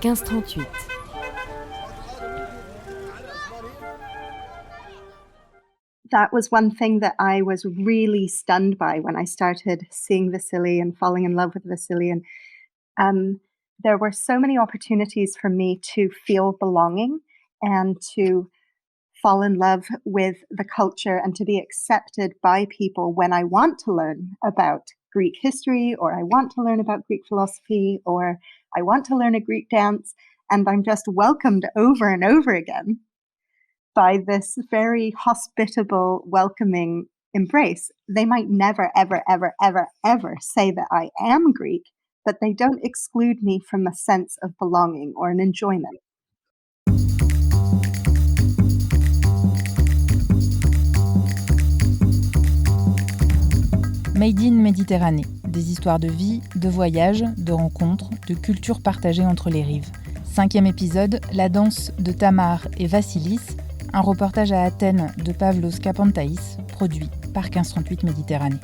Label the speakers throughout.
Speaker 1: 1538.
Speaker 2: That was one thing that I was really stunned by when I started seeing Vasilis and falling in love with Vasilis. And there were so many opportunities for me to feel belonging and to fall in love with the culture and to be accepted by people when I want to learn about Greek history, or I want to learn about Greek philosophy, or I want to learn a Greek dance. And I'm just welcomed over and over again by this very hospitable, welcoming embrace. They might never, ever, ever, ever, ever say that I am Greek, but they don't exclude me from a sense of belonging or an enjoyment.
Speaker 3: Made in Méditerranée, des histoires de vie, de voyages, de rencontres, de cultures partagées entre les rives. 5e épisode, la danse de Tamar et Vasilis, un reportage à Athènes de Pavlos Kapantais, produit par 1538 Méditerranée.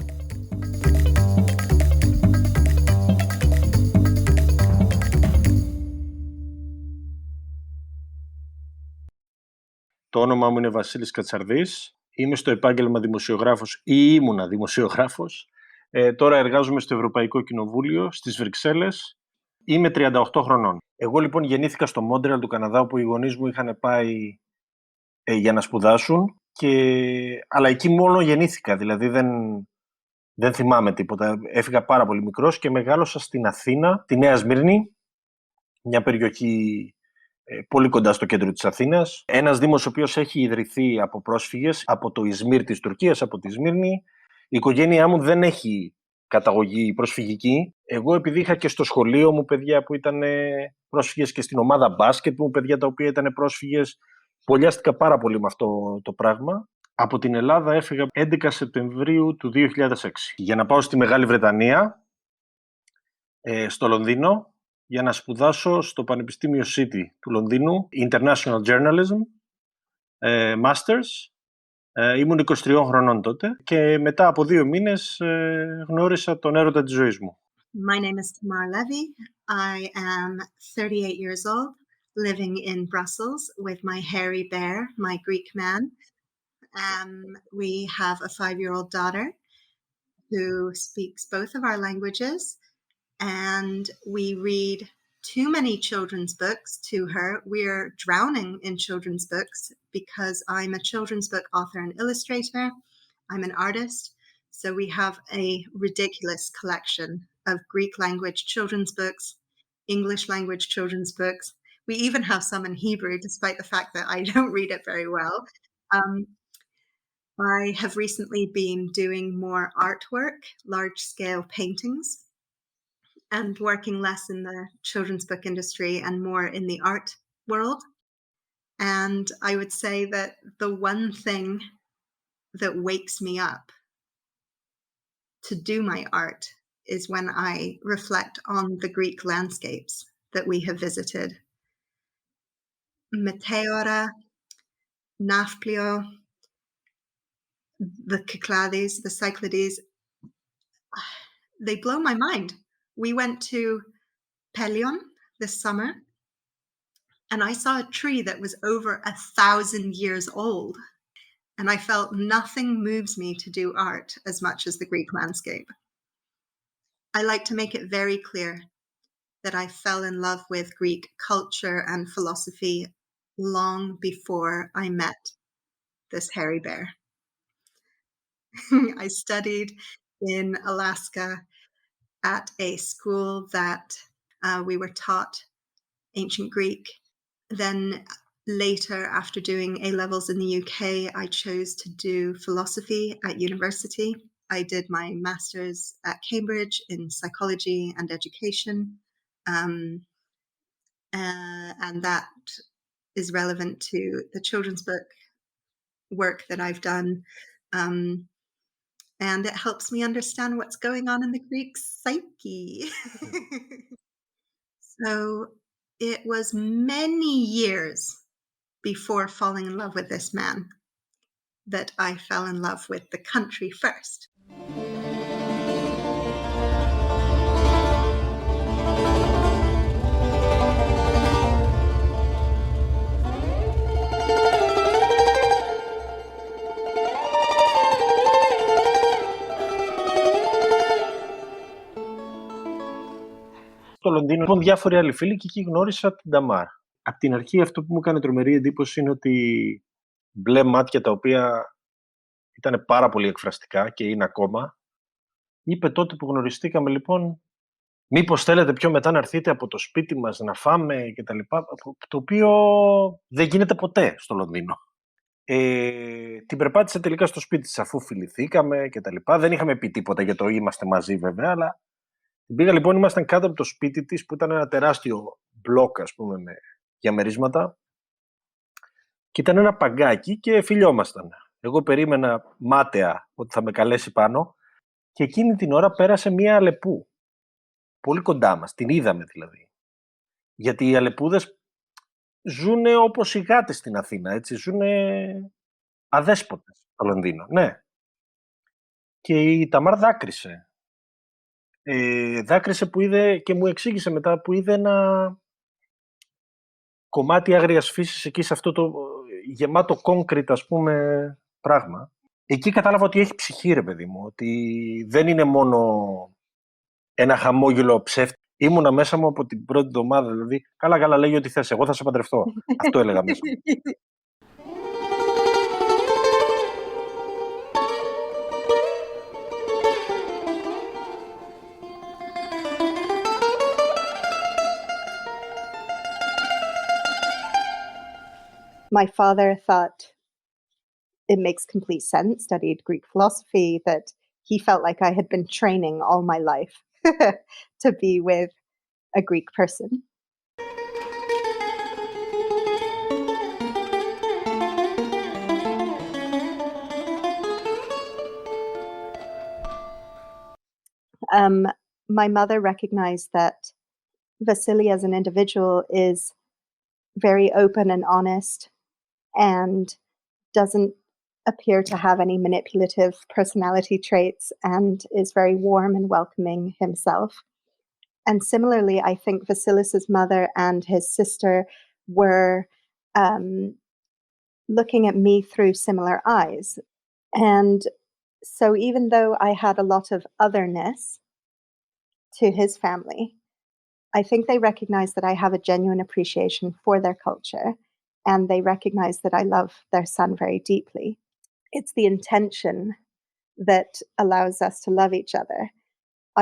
Speaker 4: Το όνομά μου είναι Βασίλης Κατσαρδής. Είμαι στο επάγγελμα δημοσιογράφος ή ήμουνα δημοσιογράφος. Τώρα εργάζομαι στο Ευρωπαϊκό Κοινοβούλιο, στις Βρυξέλλες. Είμαι 38 χρονών. Εγώ λοιπόν γεννήθηκα στο Μόντρεαλ του Καναδά, όπου οι γονείς μου είχαν πάει για να σπουδάσουν. Αλλά εκεί μόνο γεννήθηκα, δηλαδή δεν θυμάμαι τίποτα. Έφυγα πάρα πολύ μικρός και μεγάλωσα στην Αθήνα, τη Νέα Σμύρνη, μια περιοχή πολύ κοντά στο κέντρο της Αθήνας. Ένας δήμος ο οποίος έχει ιδρυθεί από πρόσφυγες από το Ισμύρ της Τουρκίας, από τη Σμύρνη. Η οικογένειά μου δεν έχει καταγωγή προσφυγική. Εγώ, επειδή είχα και στο σχολείο μου παιδιά που ήταν πρόσφυγες και στην ομάδα μπάσκετ μου παιδιά τα οποία ήταν πρόσφυγες, πολλιάστηκα πάρα πολύ με αυτό το πράγμα. Από την Ελλάδα έφυγα 11 Σεπτεμβρίου του 2006 για να πάω στη Μεγάλη Βρετανία, στο Λονδίνο, για να σπουδάσω στο Πανεπιστήμιο City του Λονδίνου, International Journalism, Masters. Ήμουν 23 χρονών τότε και μετά από 2 μήνες γνώρισα τον έρωτα της ζωής μου.
Speaker 2: My name is Tamar Levi. I am 38 years old, living in Brussels with my hairy bear, my Greek man. We have a 5-year-old daughter who speaks both of our languages, and we read too many children's books to her. We're drowning in children's books because I'm a children's book author and illustrator. I'm an artist. So we have a ridiculous collection of Greek language children's books, English language children's books. We even have some in Hebrew, despite the fact that I don't read it very well. I have recently been doing more artwork, large-scale paintings, and working less in the children's book industry and more in the art world. And I would say that the one thing that wakes me up to do my art is when I reflect on the Greek landscapes that we have visited. Meteora, Nafplio, the Kyklades, the Cyclades, they blow my mind. We went to Pelion this summer, and I saw a tree that was over 1,000 years old. And I felt nothing moves me to do art as much as the Greek landscape. I like to make it very clear that I fell in love with Greek culture and philosophy long before I met this hairy bear. I studied in Alaska at a school that we were taught ancient Greek. Then later, after doing A-levels in the UK, I chose to do philosophy at university. I did my master's at Cambridge in psychology and education. And that is relevant to the children's book work that I've done. And it helps me understand what's going on in the Greek psyche. So it was many years before falling in love with this man that I fell in love with the country first.
Speaker 4: στο Λονδίνο, λοιπόν, διάφοροι άλλοι φίλοι και εκεί γνώρισα την Ταμάρ. Απ' την αρχή αυτό που μου έκανε τρομερή εντύπωση είναι ότι μπλε μάτια τα οποία ήταν πάρα πολύ εκφραστικά και είναι ακόμα. Είπε τότε που γνωριστήκαμε, λοιπόν, μήπως θέλετε πιο μετά να έρθετε από το σπίτι μας να φάμε και τα λοιπά, το οποίο δεν γίνεται ποτέ στο Λονδίνο. Την περπάτησε τελικά στο σπίτι της αφού φιληθήκαμε και τα λοιπά. Δεν είχαμε πει τίποτα για το είμαστε μαζί βέβαια, αλλά την πήγα, λοιπόν, ήμασταν κάτω από το σπίτι της που ήταν ένα τεράστιο μπλοκ, ας πούμε, με διαμερίσματα και ήταν ένα παγκάκι και φιλιόμασταν. Εγώ περίμενα μάταια ότι θα με καλέσει πάνω και εκείνη την ώρα πέρασε μία αλεπού πολύ κοντά μας, την είδαμε δηλαδή. Γιατί οι αλεπούδες ζουνε όπως οι γάτες στην Αθήνα, έτσι, ζουνε αδέσποτες στο Λονδίνο, ναι. Και η Ταμάρ δάκρυσε. Δάκρυσε που είδε και μου εξήγησε μετά που είδε ένα κομμάτι άγριας φύσης εκεί σε αυτό το γεμάτο concrete, ας πούμε, πράγμα. Εκεί κατάλαβα ότι έχει ψυχή, ρε παιδί μου, ότι δεν είναι μόνο ένα χαμόγελο ψεύτη. Ήμουνα μέσα μου από την πρώτη εβδομάδα, δηλαδή, καλά λέγει ό,τι θες, εγώ θα σε παντρευτώ. Αυτό έλεγα μέσα μου.
Speaker 2: My father thought it makes complete sense, studied Greek philosophy, that he felt like I had been training all my life to be with a Greek person. My mother recognized that Vasili as an individual is very open and honest and doesn't appear to have any manipulative personality traits and is very warm and welcoming himself. And similarly, I think Vasilis's mother and his sister were looking at me through similar eyes. And so even though I had a lot of otherness to his family, I think they recognize that I have a genuine appreciation for their culture, and they recognize that I love their son very deeply. It's the intention that allows us to love each other.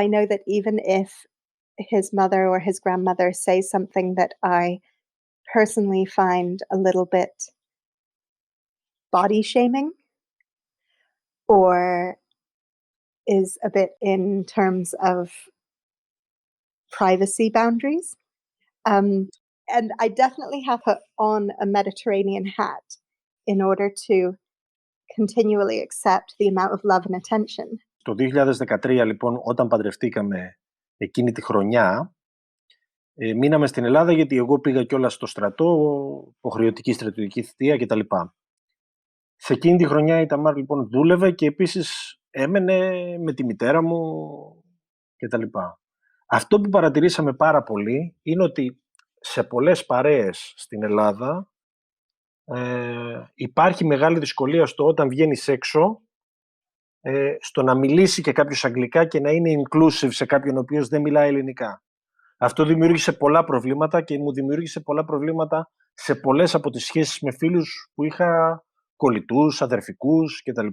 Speaker 2: I know that even if his mother or his grandmother say something that I personally find a little bit body shaming or is a bit in terms of privacy boundaries. And I definitely have put on a Mediterranean hat in order to continually accept the amount of love and attention.
Speaker 4: Το 2013, λοιπόν, όταν παντρευτήκαμε εκείνη τη χρονιά, μείναμε στην Ελλάδα γιατί εγώ πήγα κιόλας στο στρατό, υποχρεωτική στρατιωτική θητεία κτλ. Σε εκείνη τη χρονιά η Ταμάρ, λοιπόν, δούλευε και επίσης έμενε με τη μητέρα μου κτλ. Αυτό που παρατηρήσαμε πάρα πολύ είναι ότι σε πολλές παρέες στην Ελλάδα υπάρχει μεγάλη δυσκολία στο όταν βγαίνεις έξω στο να μιλήσει και κάποιος αγγλικά και να είναι inclusive σε κάποιον ο οποίος δεν μιλάει ελληνικά. Αυτό δημιούργησε πολλά προβλήματα και μου δημιούργησε πολλά προβλήματα σε πολλές από τις σχέσεις με φίλους που είχα, κολλητούς, αδερφικούς κτλ.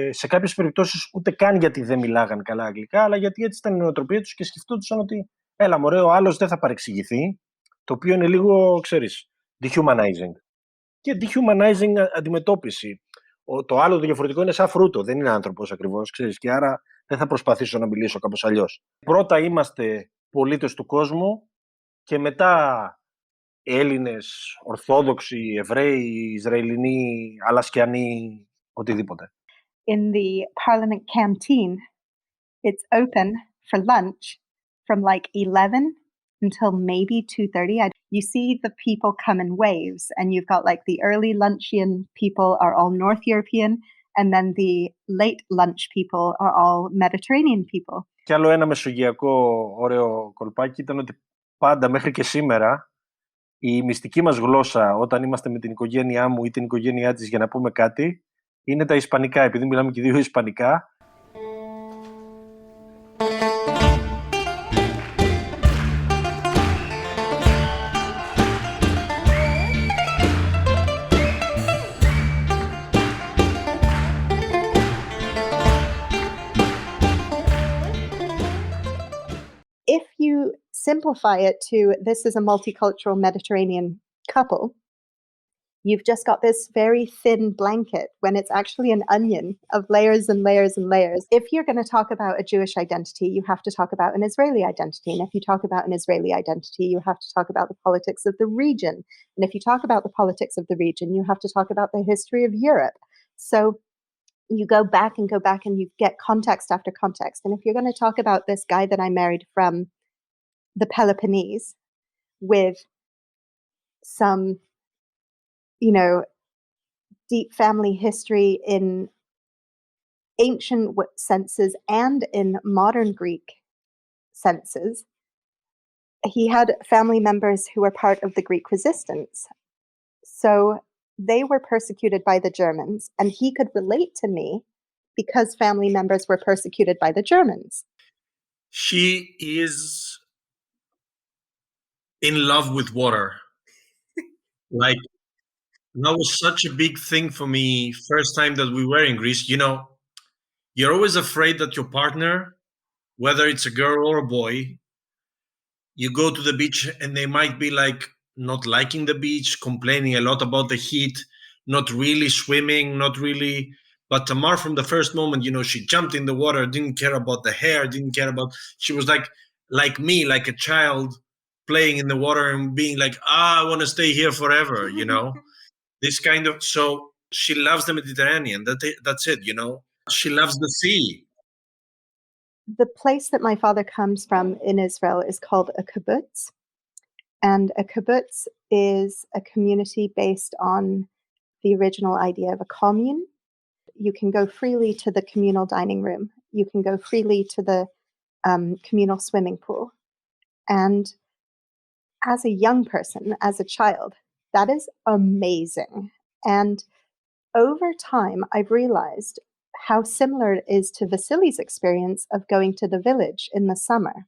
Speaker 4: Σε κάποιες περιπτώσεις ούτε καν γιατί δεν μιλάγαν καλά αγγλικά, αλλά γιατί έτσι ήταν η νοοτροπία τους και σκεφτόντουσαν ότι έλα μωρέ, ο άλλος δεν θα παρεξηγηθεί, το οποίο είναι λίγο, ξέρεις, dehumanizing. Και dehumanizing αντιμετώπιση. Το άλλο το διαφορετικό είναι σαν φρούτο, δεν είναι άνθρωπος ακριβώς, ξέρεις, και άρα δεν θα προσπαθήσω να μιλήσω κάπως αλλιώς. Πρώτα είμαστε πολίτες του κόσμου και μετά Έλληνες, Ορθόδοξοι, Εβραίοι, Ισραηλινοί, Αλασκιανοί, οτιδήποτε.
Speaker 2: In the Parliament canteen, it's open for lunch from like 11 until maybe 2:30. You see the people come in waves, and you've got like the early luncheon people are all North European, and then the late lunch people are all Mediterranean people.
Speaker 4: Κι άλλο ένα μεσογειακό ωραίο κολπάκι ήταν ότι πάντα μέχρι και σήμερα η μυστική μας γλώσσα όταν είμαστε με την οικογένειά μου ή την οικογένειά της για να πούμε κάτι είναι τα ισπανικά, επειδή μιλάμε και 2 ισπανικά.
Speaker 2: if you simplify it to this is a multicultural Mediterranean couple, you've just got this very thin blanket when it's actually an onion of layers and layers and layers. If you're going to talk about a Jewish identity, you have to talk about an Israeli identity. And if you talk about an Israeli identity, you have to talk about the politics of the region. And if you talk about the politics of the region, you have to talk about the history of Europe. So you go back and you get context after context. And if you're going to talk about this guy that I married from the Peloponnese with some, deep family history in ancient senses and in modern Greek senses, he had family members who were part of the Greek resistance. So they were persecuted by the Germans, and he could relate to me because family members were persecuted by the Germans.
Speaker 4: She is in love with water. Like, that was such a big thing for me first time that we were in Greece. You're always afraid that your partner, whether it's a girl or a boy, you go to the beach and they might be like not liking the beach, complaining a lot about the heat, not really swimming, not really. But Tamar, from the first moment, she jumped in the water, didn't care about the hair, didn't care about. She was like me, like a child playing in the water and being like, I want to stay here forever, This kind of. So she loves the Mediterranean. That's it, She loves the sea.
Speaker 2: The place that my father comes from in Israel is called a kibbutz. And a kibbutz is a community based on the original idea of a commune. You can go freely to the communal dining room. You can go freely to the communal swimming pool. And as a young person, as a child, that is amazing. And over time, I've realized how similar it is to Vasilis' experience of going to the village in the summer.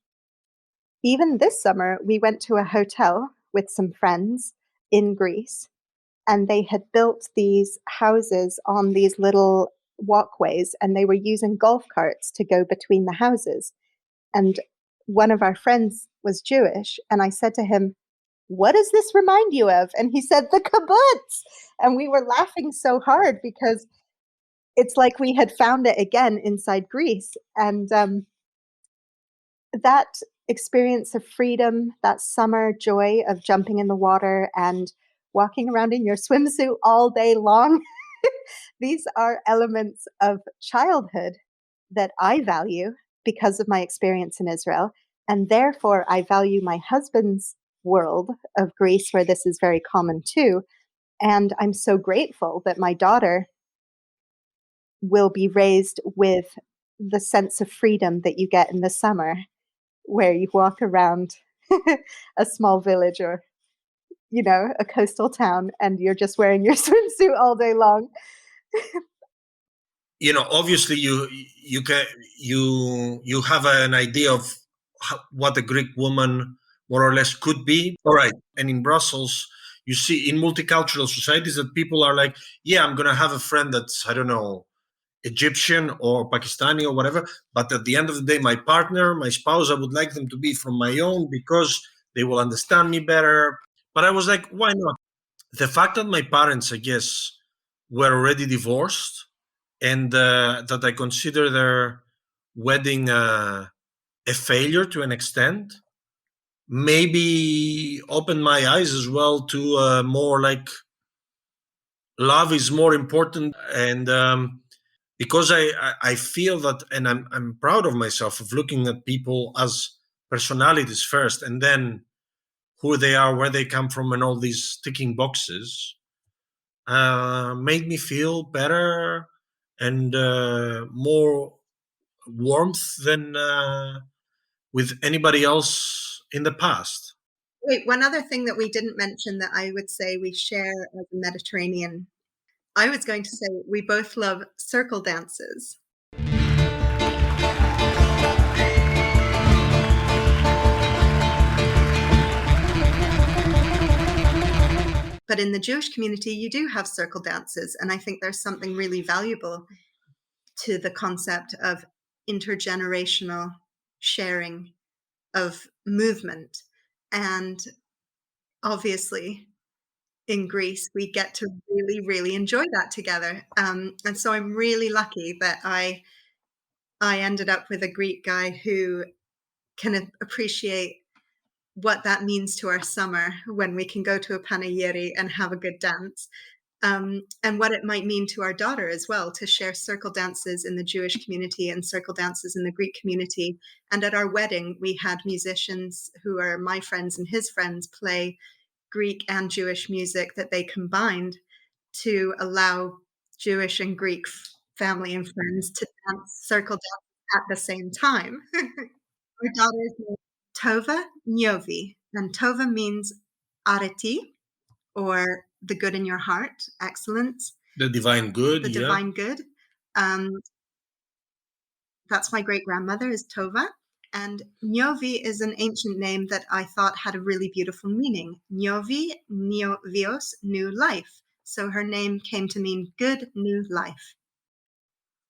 Speaker 2: Even this summer, we went to a hotel with some friends in Greece, and they had built these houses on these little walkways, and they were using golf carts to go between the houses. And one of our friends was Jewish, and I said to him, "What does this remind you of?" And he said, "The kibbutz." And we were laughing so hard because it's like we had found it again inside Greece. And that experience of freedom, that summer joy of jumping in the water and walking around in your swimsuit all day long, these are elements of childhood that I value because of my experience in Israel. And therefore, I value my husband's world of Greece, where this is very common too. And I'm so grateful that my daughter will be raised with the sense of freedom that you get in the summer, where you walk around a small village or, a coastal town, and you're just wearing your swimsuit all day long.
Speaker 4: Obviously you have an idea of what a Greek woman more or less could be. All right. And in Brussels, you see in multicultural societies that people are like, yeah, I'm going to have a friend that's, I don't know, Egyptian or Pakistani or whatever. But at the end of the day, my partner, my spouse, I would like them to be from my own because they will understand me better. But I was like, why not? The fact that my parents, I guess, were already divorced, and that I consider their wedding a failure to an extent, maybe opened my eyes as well to more like love is more important. And because I feel that, and I'm proud of myself of looking at people as personalities first, and then who they are, where they come from, and all these ticking boxes, made me feel better and more warmth than with anybody else in the past.
Speaker 2: Wait, one other thing that we didn't mention that I would say we share as a Mediterranean, I was going to say we both love circle dances. But in the Jewish community, you do have circle dances. And I think there's something really valuable to the concept of intergenerational sharing of movement. And obviously, in Greece, we get to really, really enjoy that together. And so I'm really lucky that I ended up with a Greek guy who can appreciate what that means to our summer when we can go to a panegyri and have a good dance. And what it might mean to our daughter as well, to share circle dances in the Jewish community and circle dances in the Greek community. And at our wedding, we had musicians who are my friends and his friends play Greek and Jewish music that they combined to allow Jewish and Greek family and friends to dance circle dance at the same time. Our daughter's name is Tova Nyovi, and Tova means areti, or the good in your heart, excellence.
Speaker 4: The divine good,
Speaker 2: The divine good. That's my great-grandmother, is Tova. And Nyovi is an ancient name that I thought had a really beautiful meaning. Nyovi, Niovios, new life. So her name came to mean good new life.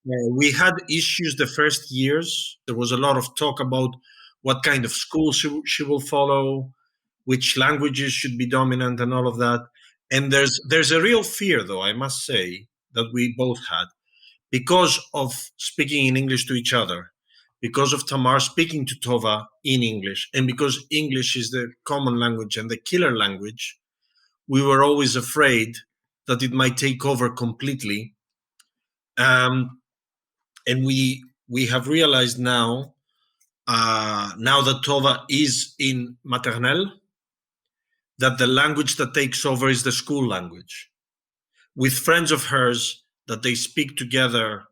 Speaker 4: We had issues the first years. There was a lot of talk about what kind of school she will follow, which languages should be dominant, and all of that. And there's a real fear, though, I must say, that we both had, because of speaking in English to each other, because of Tamar speaking to Tova in English, and because English is the common language and the killer language. We were always afraid that it might take over completely. And we have realized now that Tova is in maternelle, that the language that takes over is the school language. With friends of hers that they speak together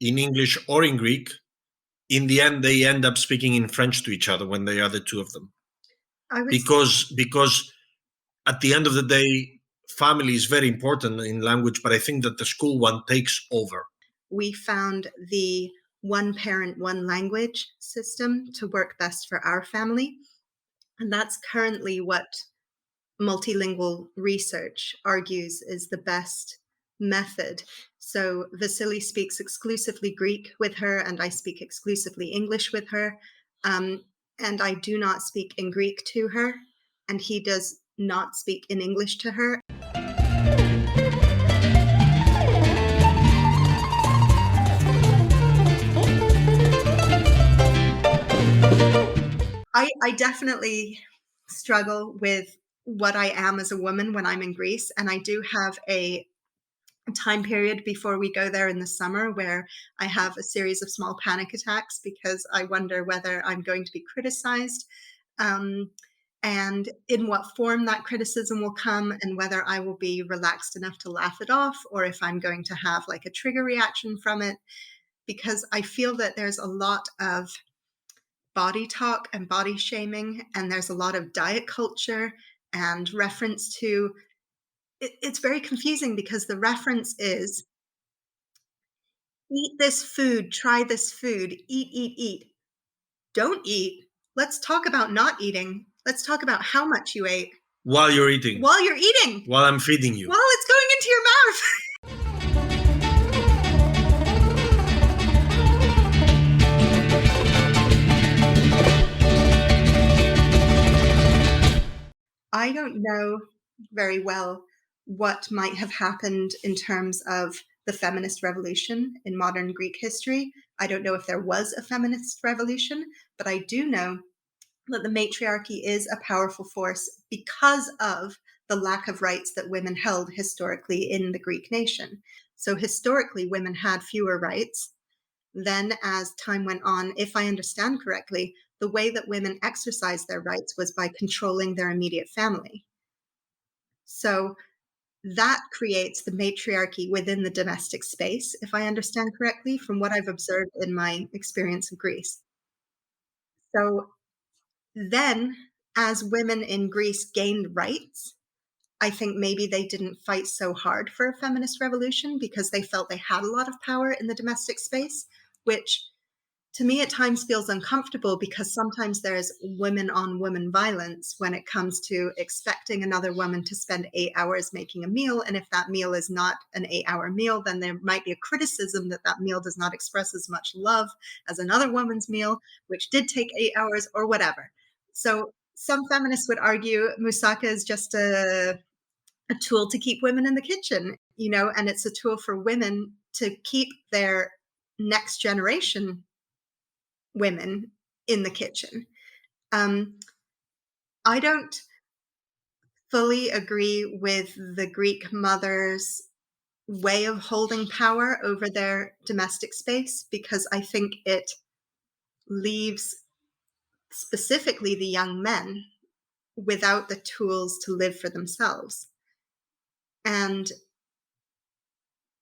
Speaker 4: in English or in Greek, in the end they end up speaking in French to each other when they are the two of them. Because at the end of the day, family is very important in language, but I think that the school one takes over.
Speaker 2: We found the one parent, one language system to work best for our family. And that's currently what multilingual research argues is the best method. So Vasilis speaks exclusively Greek with her, and I speak exclusively English with her. And I do not speak in Greek to her, and he does not speak in English to her. I definitely struggle with what I am as a woman when I'm in Greece, and I do have a time period before we go there in the summer where I have a series of small panic attacks because I wonder whether I'm going to be criticized, and in what form that criticism will come, and whether I will be relaxed enough to laugh it off, or if I'm going to have like a trigger reaction from it, because I feel that there's a lot of body talk and body shaming, and there's a lot of diet culture and reference to it's very confusing because the reference is eat this food, try this food, eat. Don't eat. Let's talk about not eating. Let's talk about how much you ate.
Speaker 4: While you're eating.
Speaker 2: While you're eating.
Speaker 4: While I'm feeding you.
Speaker 2: While it's going into your mouth. I don't know very well what might have happened in terms of the feminist revolution in modern Greek history. I don't know if there was a feminist revolution, but I do know that the matriarchy is a powerful force because of the lack of rights that women held historically in the Greek nation. So historically, women had fewer rights. Then as time went on, if I understand correctly, the way that women exercised their rights was by controlling their immediate family. So that creates the matriarchy within the domestic space, if I understand correctly, from what I've observed in my experience of Greece. So then, as women in Greece gained rights, I think maybe they didn't fight so hard for a feminist revolution because they felt they had a lot of power in the domestic space, which to me at times feels uncomfortable because sometimes there's women on women violence when it comes to expecting another woman to spend 8 hours making a meal. And if that meal is not an 8-hour meal, then there might be a criticism that that meal does not express as much love as another woman's meal, which did take 8 hours or whatever. So some feminists would argue moussaka is just a tool to keep women in the kitchen, and it's a tool for women to keep their next generation women in the kitchen. I don't fully agree with the Greek mother's way of holding power over their domestic space because I think it leaves specifically the young men without the tools to live for themselves. And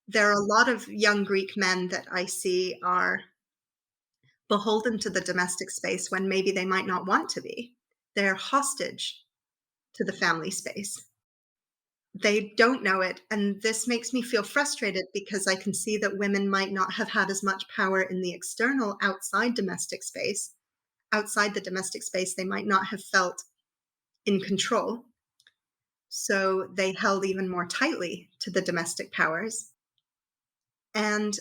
Speaker 2: there are a lot of young Greek men that I see are beholden to the domestic space when maybe they might not want to be. They're hostage to the family space. They don't know it. And this makes me feel frustrated because I can see that women might not have had as much power in the external outside domestic space. Outside the domestic space, they might not have felt in control. So they held even more tightly to the domestic powers. And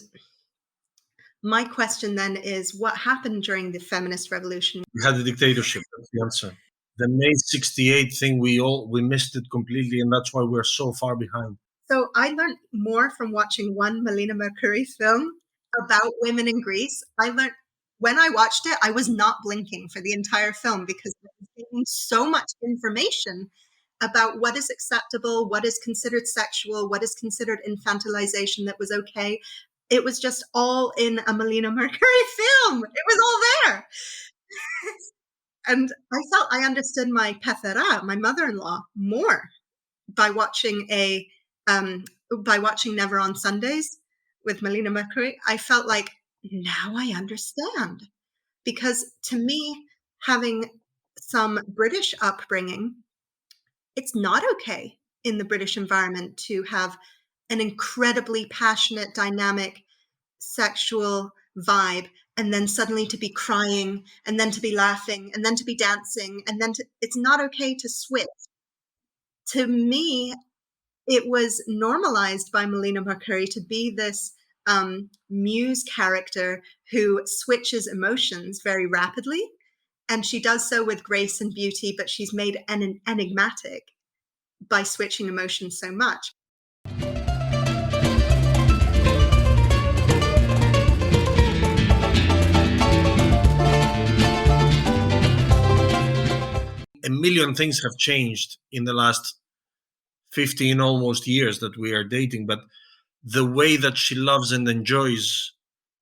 Speaker 2: my question then is, what happened during the feminist revolution?
Speaker 1: We had a dictatorship, that's the answer. The May 68 thing, we missed it completely, and that's why we're so far behind.
Speaker 2: So I learned more from watching one Melina Mercouri film about women in Greece. When I watched it, I was not blinking for the entire film because I was getting so much information about what is acceptable, what is considered sexual, what is considered infantilization that was okay. It was just all in a Melina Mercouri film. It was all there. And I felt I understood my pethera, my mother-in-law, more by watching Never on Sundays with Melina Mercouri. I felt like now I understand, because to me, having some British upbringing, it's not okay in the British environment to have an incredibly passionate, dynamic, sexual vibe, and then suddenly to be crying, and then to be laughing, and then to be dancing, and then it's not okay to switch. To me, it was normalized by Melina Mercouri to be this muse character who switches emotions very rapidly. And she does so with grace and beauty, but she's made enigmatic by switching emotions so much.
Speaker 1: A million things have changed in the last 15 almost years that we are dating, but the way that she loves and enjoys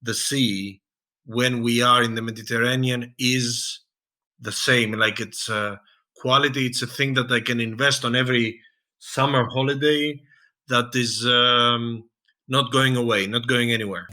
Speaker 1: the sea when we are in the Mediterranean is the same. Like, it's a quality, it's a thing that I can invest on every summer holiday that is not going away, not going anywhere.